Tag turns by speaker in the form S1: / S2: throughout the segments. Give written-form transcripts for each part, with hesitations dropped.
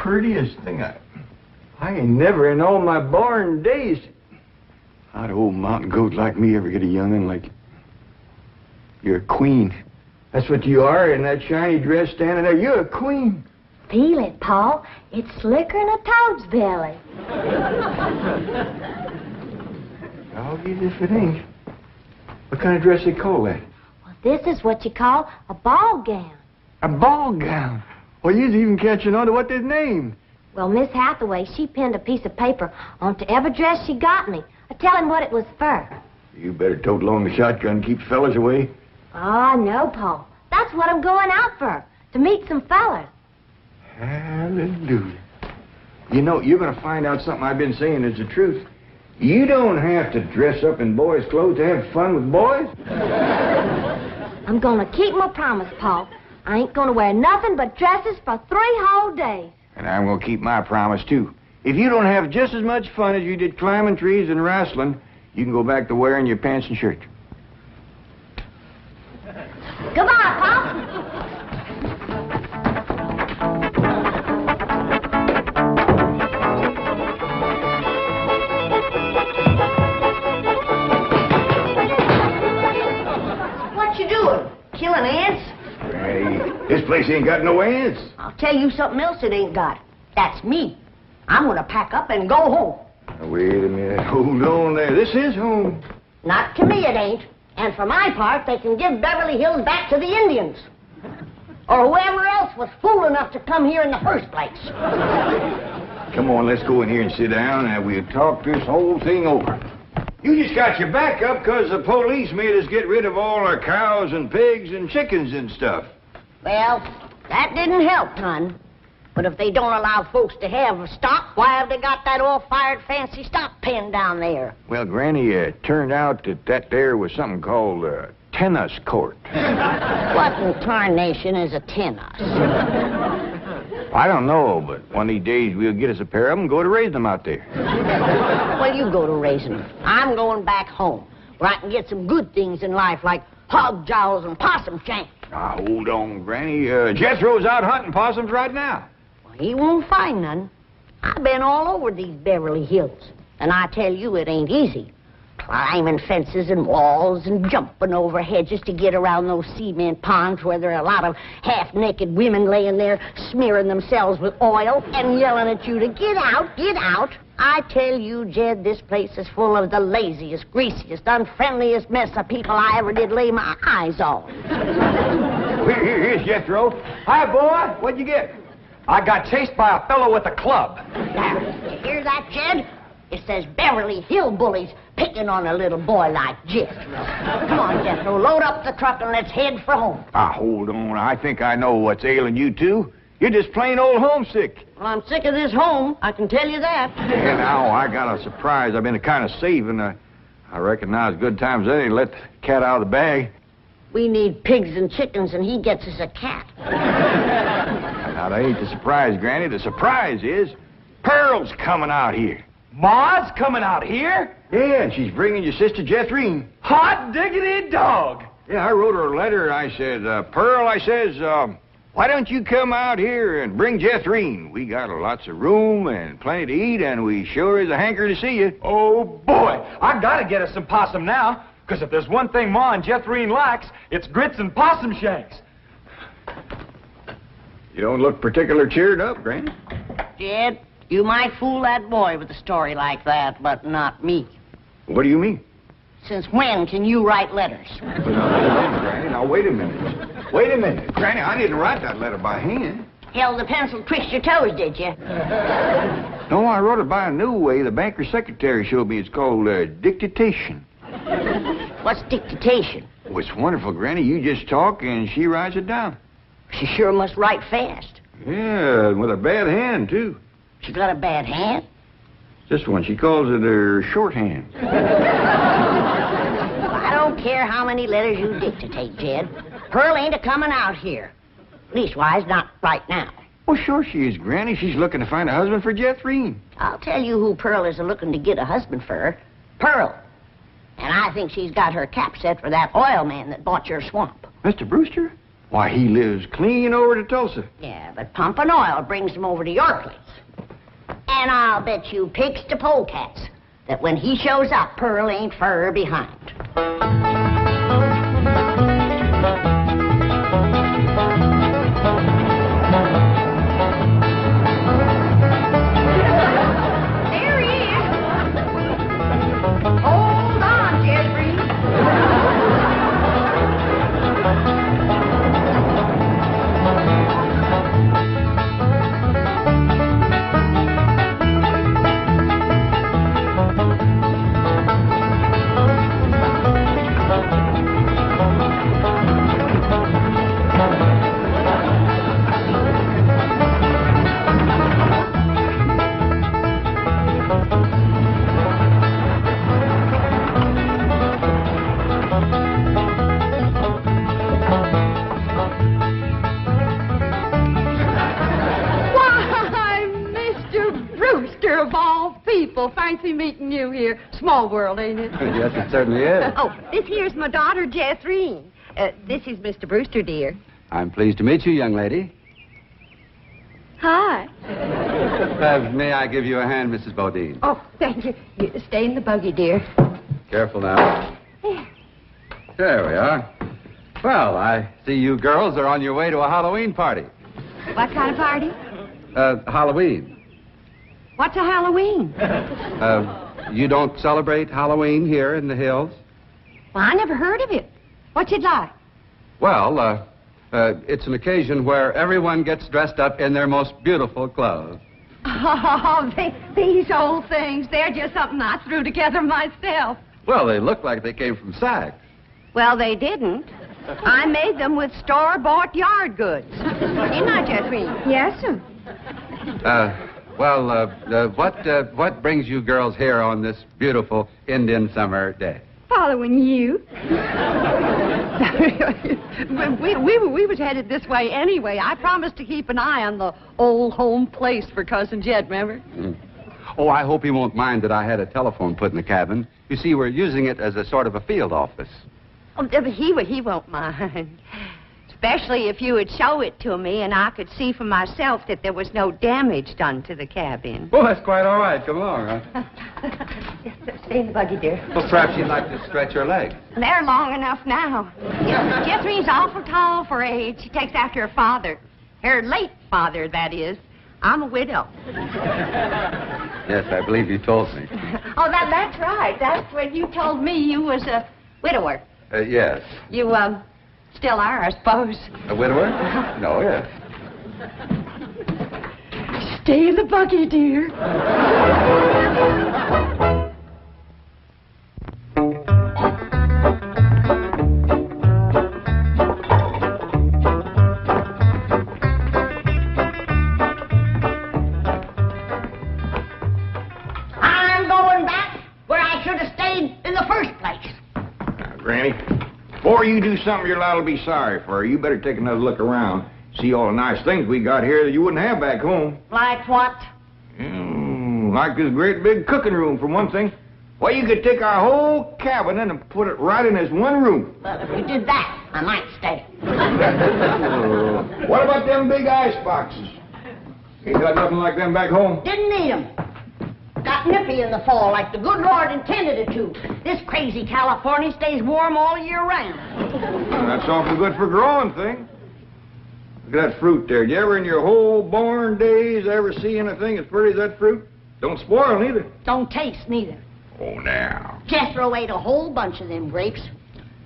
S1: prettiest thing I
S2: ain't never in all my born days.
S1: How'd an old mountain goat like me ever get a young'un like you? You're a queen.
S2: That's what you are in that shiny dress standing there. You're a queen.
S3: Feel it, Paul. It's slicker than a toad's belly.
S2: I'll get it if it ain't. What kind of dress they call that?
S3: Well, this is what you call a ball gown.
S2: A ball gown? Well, you's even catching on to what they's named.
S3: Well, Miss Hathaway, she pinned a piece of paper onto every dress she got me, telling what it was for.
S2: You better tote along the shotgun and keep fellas away.
S3: Oh, no, Paul. That's what I'm going out for, to meet some fellas.
S2: Hallelujah. You know, you're going to find out something I've been saying is the truth. You don't have to dress up in boys' clothes to have fun with boys.
S3: I'm going to keep my promise, Paul. I ain't going to wear nothing but dresses for 3 whole days.
S2: And I'm going to keep my promise, too. If you don't have just as much fun as you did climbing trees and wrestling, you can go back to wearing your pants and shirt.
S3: Goodbye, Paul.
S4: What you doing? Killing ants?
S2: Hey, this place ain't got no ants.
S4: I'll tell you something else it ain't got. That's me. I'm gonna pack up and go home.
S2: Now, wait a minute. Hold on there. This is home.
S4: Not to me it ain't. And for my part, they can give Beverly Hills back to the Indians. Or whoever else was fool enough to come here in the first place.
S2: Come on, let's go in here and sit down and we'll talk this whole thing over. You just got your back up because the police made us get rid of all our cows and pigs and chickens and stuff.
S4: Well, that didn't help none. But if they don't allow folks to have stock, why have they got that all-fired fancy stock pen down there?
S2: Well, Granny, it turned out that there was something called a tennis court.
S4: What in tarnation is a tennis?
S2: I don't know, but one of these days we'll get us a pair of them and go to raise them out there.
S4: Well, you go to raising them. I'm going back home, where I can get some good things in life, like hog jowls and possum shanks.
S2: Now, hold on, Granny. Jethro's out hunting possums right now.
S4: He won't find none. I've been all over these Beverly Hills, and I tell you it ain't easy. Climbing fences and walls and jumping over hedges to get around those cement ponds where there are a lot of half-naked women laying there smearing themselves with oil and yelling at you to get out, get out. I tell you, Jed, this place is full of the laziest, greasiest, unfriendliest mess of people I ever did lay my eyes on.
S2: Here's Jethro. Hi, boy. What'd you get?
S5: I got chased by a fellow with a club.
S4: Now, you hear that, Jed? It says Beverly Hillbillies picking on a little boy like Jethro. Come on, Jethro, load up the truck and let's head for home.
S2: Hold on. I think I know what's ailing you two. You're just plain old homesick.
S4: Well, I'm sick of this home, I can tell you that.
S2: Yeah, now, I got a surprise. I've been kind of saving. I reckon now's good times any to let the cat out of the bag.
S4: We need pigs and chickens, and he gets us a cat.
S2: Now, that ain't the surprise, Granny. The surprise is Pearl's coming out here.
S5: Ma's coming out here?
S2: Yeah, and she's bringing your sister Jethrine.
S5: Hot diggity dog.
S2: Yeah, I wrote her a letter. I said, Pearl, I says, why don't you come out here and bring Jethrine? We got lots of room and plenty to eat, and we sure is a hanker to see you.
S5: Oh, boy. I gotta get us some possum now, because if there's one thing Ma and Jethrine likes, it's grits and possum shanks.
S2: You don't look particular cheered up, Granny.
S4: Jed, you might fool that boy with a story like that, but not me.
S2: What do you mean?
S4: Since when can you write letters?
S2: Granny, now wait a minute. Wait a minute. Granny, I didn't write that letter by hand.
S4: Held the pencil twist your toes, did you?
S2: No, I wrote it by a new way. The banker's secretary showed me. It's called dictation.
S4: What's dictation?
S2: Oh, it's wonderful, Granny. You just talk and she writes it down.
S4: She sure must write fast.
S2: Yeah, with a bad hand, too.
S4: She got a bad hand?
S2: This one, she calls it her shorthand.
S4: I don't care how many letters you dictate, Jed. Pearl ain't a-coming out here. Leastwise, not right now.
S2: Oh, sure she is, Granny. She's looking to find a husband for Jethrine.
S4: I'll tell you who Pearl is a-looking to get a husband for her. Pearl. And I think she's got her cap set for that oil man that bought your swamp.
S2: Mr. Brewster? Why, he lives clean over to Tulsa.
S4: Yeah, but pumping oil brings him over to your place. And I'll bet you pigs to polecats that when he shows up, Pearl ain't fur behind.
S6: There he is. Hold on, Jeffrey. Of all people, fancy meeting you here. Small world, ain't it?
S1: Yes, it certainly is.
S6: Oh, this here's my daughter, Jethreen. This is Mr. Brewster, dear.
S1: I'm pleased to meet you, young lady.
S6: Hi.
S1: May I give you a hand, Mrs. Bodine?
S6: Oh, thank you. You stay in the buggy, dear.
S1: Careful now. There we are. Well, I see you girls are on your way to a Halloween party.
S6: What kind of party?
S1: Halloween.
S6: What's a Halloween?
S1: You don't celebrate Halloween here in the hills?
S6: Well, I never heard of it. What's it like?
S1: Well, it's an occasion where everyone gets dressed up in their most beautiful clothes.
S6: Oh, these old things, they're just something I threw together myself.
S1: Well, they look like they came from Saks.
S6: Well, they didn't. I made them with store-bought yard goods. Didn't I, Jethreen? Yes, sir.
S1: What brings you girls here on this beautiful Indian summer day?
S6: Following you. we was headed this way anyway. I promised to keep an eye on the old home place for Cousin Jed, remember?
S1: Mm. Oh, I hope he won't mind that I had a telephone put in the cabin. You see, we're using it as a sort of a field office.
S6: Oh, he won't mind. Especially if you would show it to me and I could see for myself that there was no damage done to the cabin.
S1: Well, that's quite all right. Come along, huh?
S6: Stay in the buggy, dear.
S1: Well, perhaps you'd like to stretch your legs.
S6: They're long enough now. Jethreen's awful tall for age. She takes after her father. Her late father, that is. I'm a widow.
S1: Yes, I believe you told me.
S6: Oh, that's right. That's when you told me you was a widower.
S1: Yes.
S6: You, still are, I suppose.
S1: A widower? No, yes.
S6: Stay in the buggy, dear.
S4: I'm going back where I should have stayed in the first place.
S2: Now, Granny, before you do something you're liable to be sorry for, you better take another look around. See all the nice things we got here that you wouldn't have back home.
S4: Like what?
S2: Like this great big cooking room, for one thing. Why, you could take our whole cabin in and put it right in this one room.
S4: Well, if you did that, I might stay.
S2: What about them big ice boxes? Ain't got nothing like them back home.
S4: Didn't need 'em. Got nippy in the fall like the good Lord intended it to. This crazy California stays warm all year round.
S2: Well, that's awful good for growing things. Look at that fruit there. Did you ever in your whole born days ever see anything as pretty as that fruit? Don't spoil neither.
S4: Don't taste neither.
S2: Oh, now.
S4: Jethro ate a whole bunch of them grapes.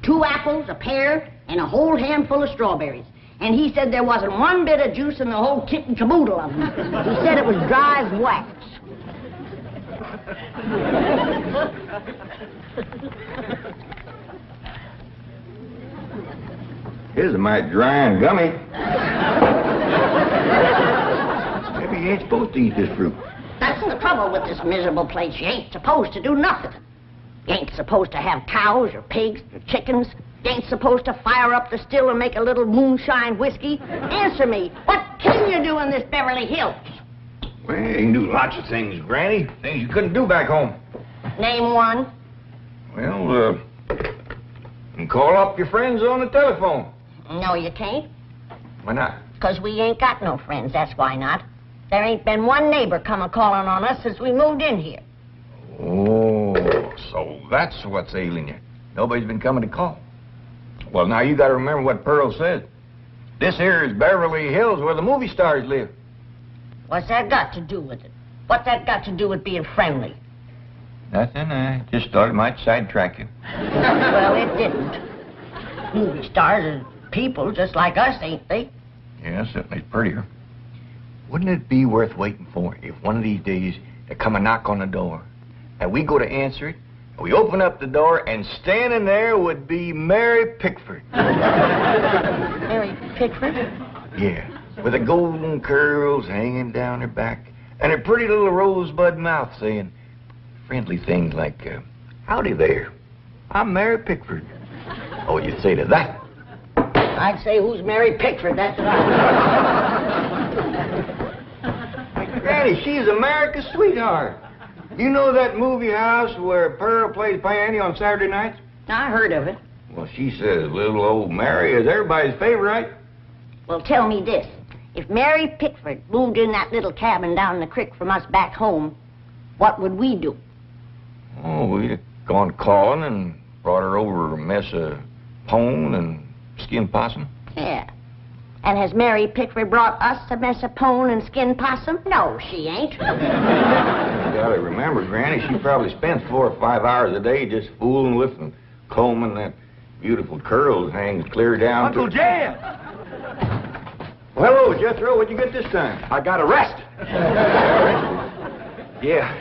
S4: 2 apples, a pear, and a whole handful of strawberries. And he said there wasn't one bit of juice in the whole kit and caboodle of them. He said it was dry as wax.
S2: Here's a mighty dry and gummy. Maybe you ain't supposed to eat this fruit.
S4: That's the trouble with this miserable place. You ain't supposed to do nothing. You ain't supposed to have cows or pigs or chickens. You ain't supposed to fire up the still and make a little moonshine whiskey. Answer me, what can you do in this Beverly Hills?
S2: Well, you can do lots of things, Granny. Things you couldn't do back home.
S4: Name one.
S2: Well, you can call up your friends on the telephone.
S4: No, you can't.
S2: Why not?
S4: 'Cause we ain't got no friends, that's why not. There ain't been one neighbor come a-calling on us since we moved in here.
S2: Oh, so that's what's ailing you. Nobody's been coming to call. Well, now you got to remember what Pearl said. This here is Beverly Hills where the movie stars live.
S4: What's that got to do with it? What's that got to do with being friendly?
S2: Nothing. I just thought it might sidetrack you.
S4: Well, it didn't. Movie stars are people just like us, ain't they?
S2: Yeah, certainly it's prettier. Wouldn't it be worth waiting for if one of these days there come a knock on the door and we go to answer it, and we open up the door and standing there would be Mary Pickford.
S4: Mary Pickford?
S2: Yeah, with the golden curls hanging down her back and her pretty little rosebud mouth saying friendly things like, howdy there, I'm Mary Pickford. Oh, you'd say to that?
S4: I'd say, who's Mary Pickford? That's right.
S2: Granny, she's America's sweetheart. You know that movie house where Pearl plays piano on Saturday nights?
S4: I heard of it.
S2: Well, she says little old Mary is everybody's favorite.
S4: Well, tell me this. If Mary Pickford moved in that little cabin down the creek from us back home, what would we do?
S2: Oh, we'd have gone calling and brought her over a mess of pone and skinned possum.
S4: Yeah. And has Mary Pickford brought us a mess of pone and skinned possum? No, she ain't.
S2: You gotta remember, Granny, she probably spends 4 or 5 hours a day just fooling with and combing that beautiful curls hangs clear down
S5: Uncle
S2: to...
S5: Jan!
S2: Well, hello, Jethro. What'd you get this time?
S5: I got arrested. Yeah.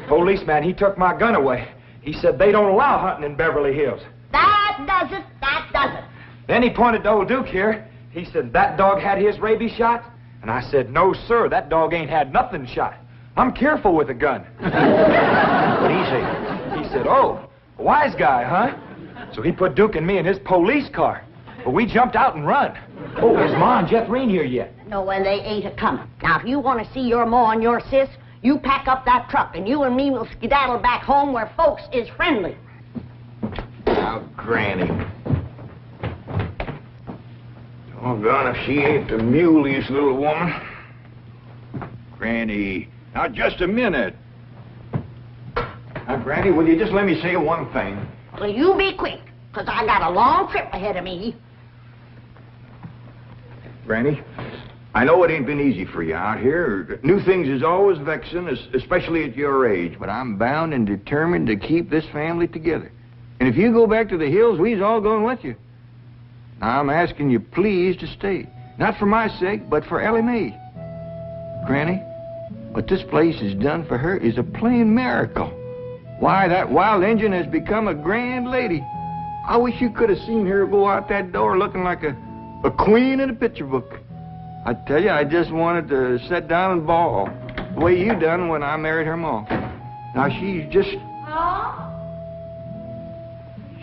S5: Policeman, he took my gun away. He said they don't allow hunting in Beverly Hills.
S4: That does it. That does it.
S5: Then he pointed to old Duke here. He said, that dog had his rabies shot? And I said, no, sir, that dog ain't had nothing shot. I'm careful with a gun.
S2: What'd he say?
S5: He said, oh, a wise guy, huh? So he put Duke and me in his police car. But we jumped out and run. Oh, is Ma and Jethro here yet?
S4: No, well, they ain't a-coming. Now, if you want to see your ma and your sis, you pack up that truck, and you and me will skedaddle back home where folks is friendly.
S2: Now, Granny. Doggone if she ain't the muliest little woman. Granny, now just a minute. Now, Granny, will you just let me say one thing?
S4: Well, you be quick, 'cause I got a long trip ahead of me.
S2: Granny, I know it ain't been easy for you out here. New things is always vexing, especially at your age, but I'm bound and determined to keep this family together. And if you go back to the hills, we's all going with you. Now, I'm asking you please to stay. Not for my sake, but for Ellie Mae. Granny, what this place has done for her is a plain miracle. Why, that wild Injun has become a grand lady. I wish you could have seen her go out that door looking like a queen in a picture book. I tell you, I just wanted to sit down and bawl, the way you done when I married her ma. Now, she's just...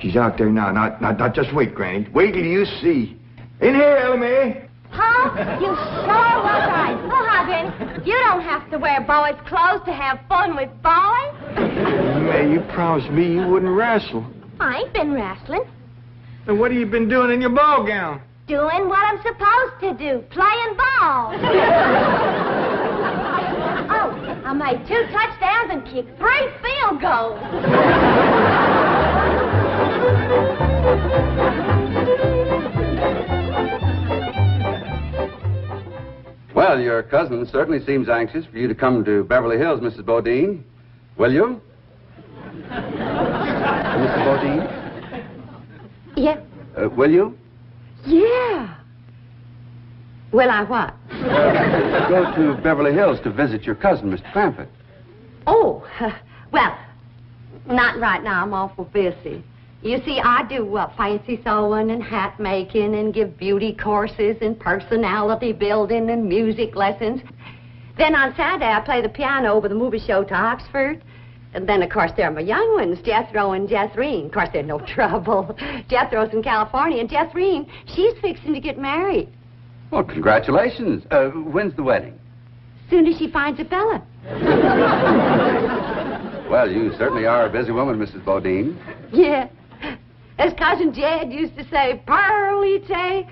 S2: She's out there now. Now, just wait, Granny. Wait till you see. In here, Ellie Mae.
S3: Huh? You sure was right. Oh, hi, Granny. You don't have to wear boys' clothes to have fun with boys.
S2: Mae, you promised me you wouldn't wrestle.
S3: I ain't been wrestling.
S2: Then what have you been doing in your ball gown?
S3: Doing what I'm supposed to do, playing ball. Oh, I made 2 touchdowns and kicked 3 field goals.
S1: Well, your cousin certainly seems anxious for you to come to Beverly Hills, Mrs. Bodine. Will you? Mrs. Bodine?
S6: Yeah.
S1: Will you?
S6: Yeah. Will I what?
S1: Go to Beverly Hills to visit your cousin, Mr. Clampetts.
S6: Oh, well, not right now. I'm awful busy. You see, I do fancy sewing and hat making and give beauty courses and personality building and music lessons. Then on Saturday, I play the piano over the movie show to Oxford. And then, of course, there are my young ones, Jethro and Jethrine. Of course, they're no trouble. Jethro's in California, and Jethrine, she's fixing to get married.
S1: Well, congratulations. When's the wedding?
S6: Soon as she finds a fella.
S1: Well, you certainly are a busy woman, Mrs. Bodine.
S6: Yeah. As Cousin Jed used to say, Pearlie Tay,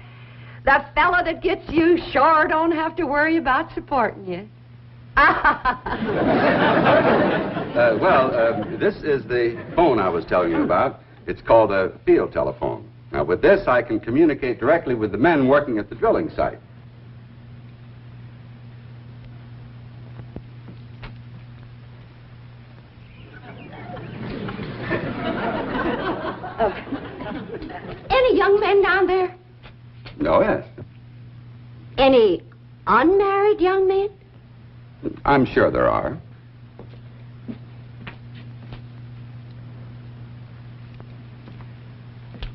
S6: The fella that gets you sure don't have to worry about supporting you.
S1: This is the phone I was telling you about. It's called a field telephone. Now, with this, I can communicate directly with the men working at the drilling site.
S6: Any young men down there?
S1: Oh, yes.
S6: Any unmarried young men?
S1: I'm sure there are.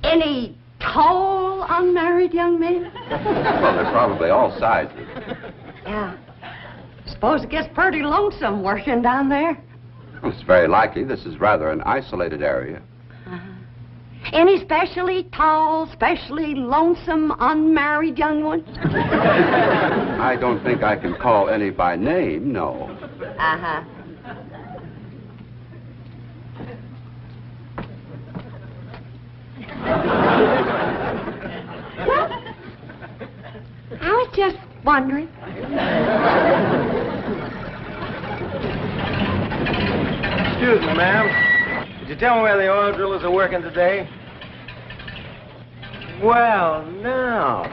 S6: Any tall unmarried young men?
S1: Well, they're probably all sizes.
S6: Yeah. Suppose it gets pretty lonesome working down there.
S1: Well, it's very likely. This is rather an isolated area.
S6: Any specially tall, specially lonesome, unmarried young ones?
S1: I don't think I can call any by name, no.
S6: Uh-huh. Well, I was just wondering.
S7: Excuse me, ma'am. Could you tell me where the oil drillers are working today? Well, now.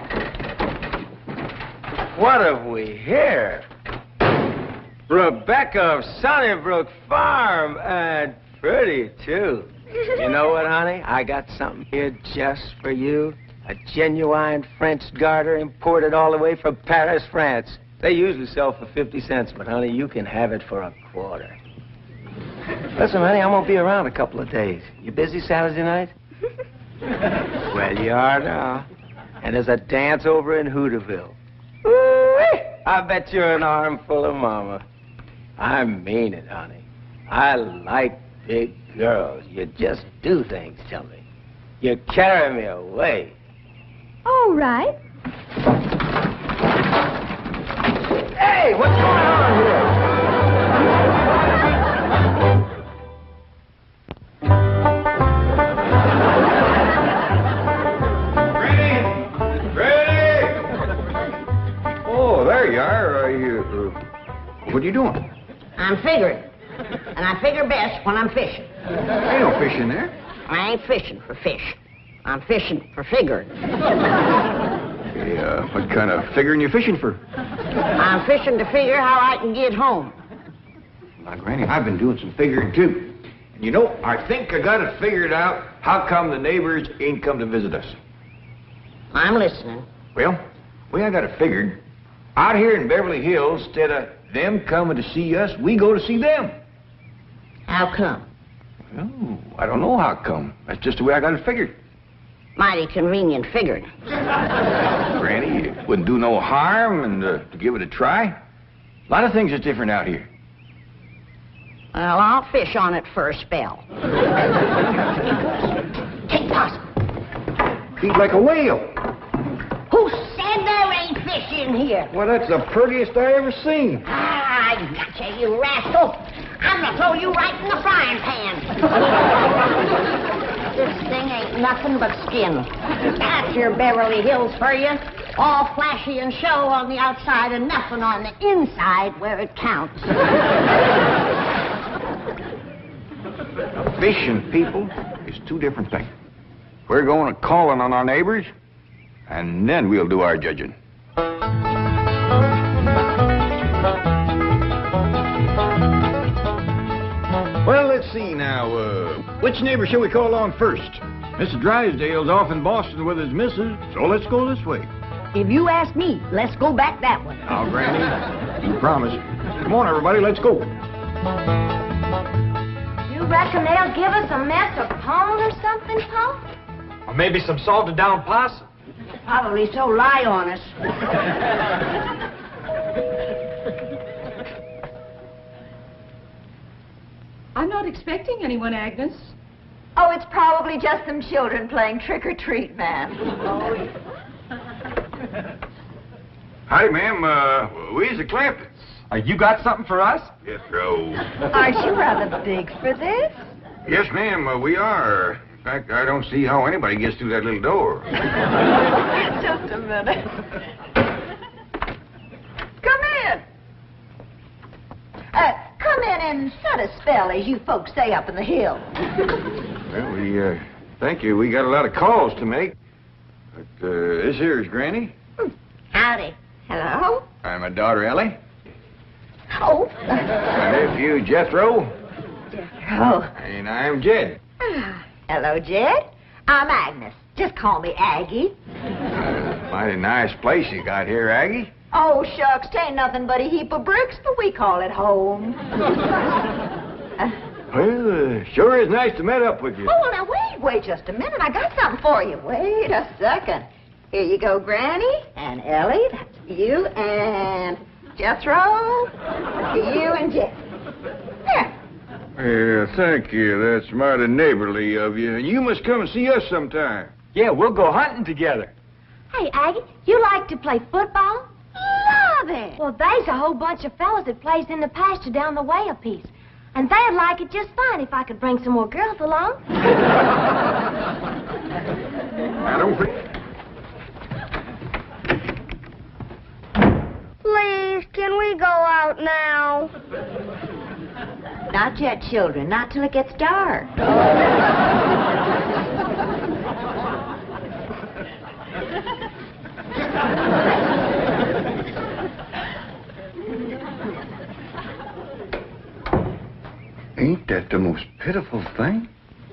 S7: What have we here? Rebecca of Sunnybrook Farm, and pretty, too. You know what, honey? I got something here just for you. A genuine French garter imported all the way from Paris, France. They usually sell for 50 cents, but, honey, you can have it for a quarter. Listen, honey, I'm going to be around a couple of days. You busy Saturday night? Well, you are now. And there's a dance over in Hooterville. Ooh-wee! I bet you're an armful of mama. I mean it, honey. I like big girls. You just do things to me. You carry me away.
S3: All right.
S7: Hey, what's going on here?
S2: There you are. What are you doing?
S4: I'm figuring. And I figure best when I'm fishing.
S2: Ain't no fish in there.
S4: I ain't fishing for fish. I'm fishing for figuring.
S2: Hey, what kind of figuring you fishing for?
S4: I'm fishing to figure how I can get home.
S2: Now, Granny, I've been doing some figuring, too. And you know, I think I got it figured out how come the neighbors ain't come to visit us.
S4: I'm listening.
S2: Well, I got it figured. Out here in Beverly Hills, instead of them coming to see us, we go to see them.
S4: How come?
S2: Oh, I don't know how come. That's just the way I got it figured.
S4: Mighty convenient figuring.
S2: Granny, it wouldn't do no harm and to give it a try. A lot of things are different out here.
S4: Well, I'll fish on it for a spell. Take possum.
S2: Feet like a whale.
S4: Who said there ain't fish in here?
S2: Well, that's the prettiest I ever seen.
S4: Ah, I gotcha, you rascal. I'm gonna throw you right in the frying pan. This thing ain't nothing but skin. That's your Beverly Hills for you. All flashy and show on the outside and nothing on the inside where it counts.
S2: Now, fish and people is two different things. We're going to calling on our neighbors, and then we'll do our judging. Well, let's see now. Which neighbor shall we call on first? Mr. Drysdale's off in Boston with his missus, so let's go this way.
S4: If you ask me, let's go back that way.
S2: Now, Granny, you promise. Come on, everybody, let's go.
S3: You reckon they'll give us a mess of pone or something, Pa?
S5: Or maybe some salted down possum.
S4: Probably so lie on us.
S8: I'm not expecting anyone, Agnes.
S3: Oh, it's probably just some children playing trick-or-treat, ma'am.
S2: Hi, ma'am. We's the Clampetts.
S5: You got something for us?
S2: Jethro.
S3: Aren't you rather big for this?
S2: Yes, ma'am, we are. In fact, I don't see how anybody gets through that little door.
S9: Just a minute. Come in. Come in and set a spell, as you folks say up in the hill.
S2: Well, thank you. We got a lot of calls to make. But, this here is Granny.
S4: Howdy.
S9: Hello?
S2: I'm my daughter, Ellie.
S9: Oh.
S2: My nephew, Jethro.
S9: Jethro.
S2: And I'm Jed.
S9: Hello, Jed. I'm Agnes. Just call me Aggie.
S2: Mighty nice place you got here, Aggie.
S9: Oh, shucks, 'tain't nothing but a heap of bricks, but we call it home.
S2: Well, sure is nice to meet up with you.
S9: Oh, now wait just a minute. I got something for you. Wait a second. Here you go, Granny, and Ellie, that's you, and Jethro, you and Jed. There.
S2: Yeah, thank you. That's mighty neighborly of you. And you must come and see us sometime.
S5: Yeah, we'll go hunting together.
S3: Hey, Aggie, you like to play football?
S9: Love it.
S3: Well, there's a whole bunch of fellas that plays in the pasture down the way a piece. And they'd like it just fine if I could bring some more girls along.
S2: I don't think...
S3: Please, can we go out now?
S9: Not yet, children. Not till it gets dark.
S2: Ain't that the most pitiful thing?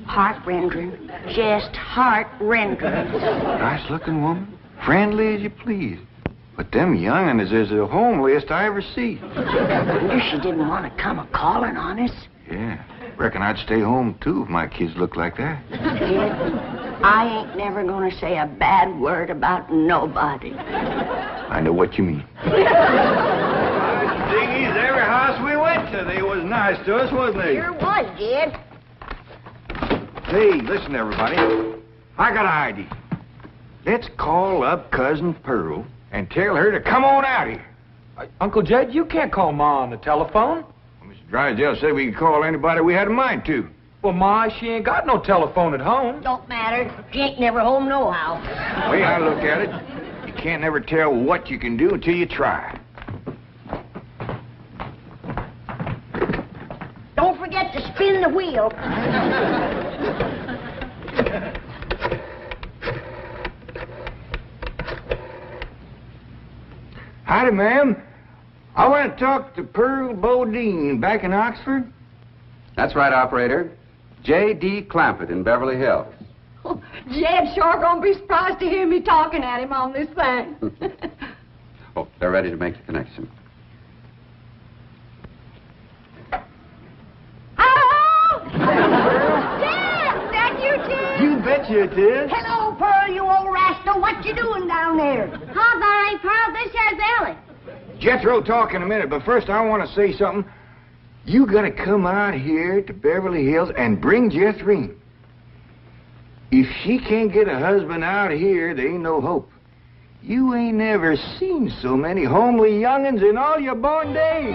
S4: Heart-rendering. Just heart-rendering.
S2: Nice-looking woman. Friendly as you please. But them young'uns is the homeliest I ever see.
S4: Wonder she didn't want to come a-calling on us.
S2: Yeah. Reckon I'd stay home, too, if my kids looked like that.
S4: Kid, I ain't never gonna say a bad word about nobody.
S2: I know what you mean. Diggies, every house we went to, they was nice to us, wasn't they?
S4: Sure was, Jed.
S2: Hey, listen, everybody. I got an idea. Let's call up Cousin Pearl and tell her to come on out here.
S5: Uncle Jed, you can't call Ma on the telephone.
S2: Mr. Drysdale said we could call anybody we had a mind to.
S5: Well, Ma, she ain't got no telephone at home.
S4: Don't matter. She ain't never home nohow.
S2: The way I look at it, you can't never tell what you can do until you try.
S4: Don't forget to spin the wheel.
S2: Howdy, ma'am. I want to talk to Pearl Bodine back in Oxford.
S1: That's right, operator. J.D. Clampett in Beverly Hills.
S6: Oh, Jed's sure gonna be surprised to hear me talking at him on this thing.
S1: Oh, they're ready to make the connection.
S6: Hello? Jed! Is that you, Jed?
S2: You betcha it is.
S4: Hello, Pearl, you old rascal. What you doing down there?
S3: Hi there, Aunt Pearl. This here's Ellie.
S2: Jethro talk in a minute, but first I want to say something. You gotta come out here to Beverly Hills and bring Jethro. If she can't get a husband out here, there ain't no hope. You ain't never seen so many homely young'uns in all your born days.